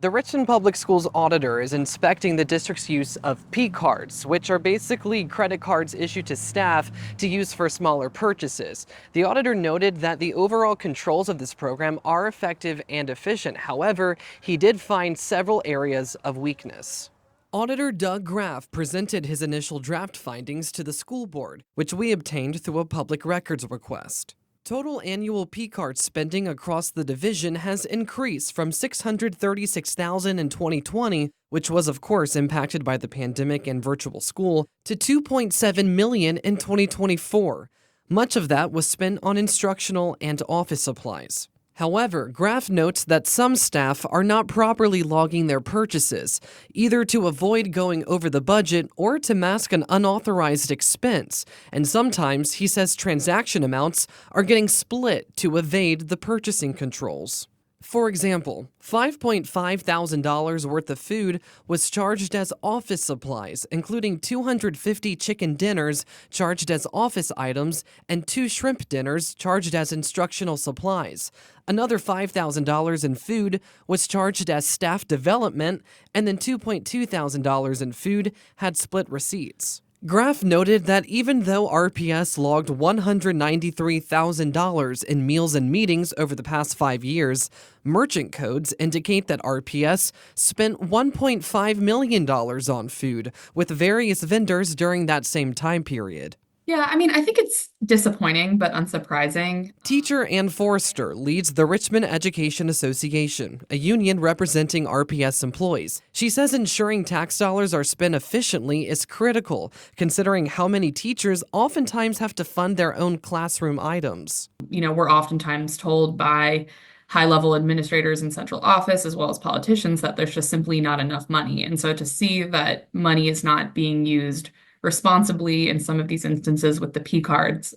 The Richmond Public Schools auditor is inspecting the district's use of P cards, which are basically credit cards issued to staff to use for smaller purchases. The auditor noted that the overall controls of this program are effective and efficient. However, he did find several areas of weakness. Auditor Doug Graeff presented his initial draft findings to the school board, which we obtained through a public records request. Total annual P-card spending across the division has increased from $636,000 in 2020, which was of course impacted by the pandemic and virtual school, to $2.7 million in 2024. Much of that was spent on instructional and office supplies. However, Graeff notes that some staff are not properly logging their purchases, either to avoid going over the budget or to mask an unauthorized expense, and sometimes he says transaction amounts are getting split to evade the purchasing controls. For example, $5,500 worth of food was charged as office supplies, including 250 chicken dinners charged as office items and 2 shrimp dinners charged as instructional supplies. Another $5,000 in food was charged as staff development, and then $2,200 in food had split receipts. Graeff noted that even though RPS logged $193,000 in meals and meetings over the past 5 years, merchant codes indicate that RPS spent $1.5 million on food with various vendors during that same time period. Yeah, I think it's disappointing but unsurprising. Teacher Ann Forrester leads the Richmond Education Association, a union representing RPS employees. She says ensuring tax dollars are spent efficiently is critical, considering how many teachers oftentimes have to fund their own classroom items. We're oftentimes told by high-level administrators in central office as well as politicians that there's just simply not enough money. And so to see that money is not being used responsibly in some of these instances with the P cards,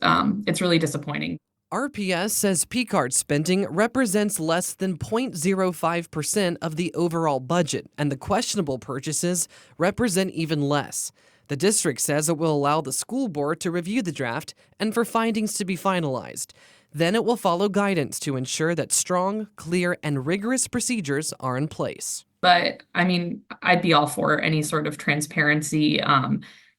it's really disappointing. RPS says P card spending represents less than 0.05% of the overall budget, and the questionable purchases represent even less. The district says it will allow the school board to review the draft and for findings to be finalized. Then it will follow guidance to ensure that strong, clear, and rigorous procedures are in place. But I'd be all for any sort of transparency,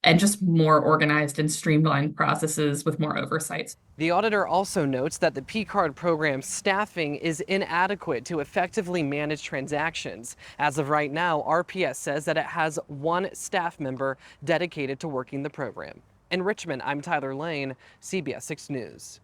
and just more organized and streamlined processes with more oversight. The auditor also notes that the P-card program staffing is inadequate to effectively manage transactions. As of right now, RPS says that it has 1 staff member dedicated to working the program. In Richmond, I'm Tyler Lane, CBS 6 News.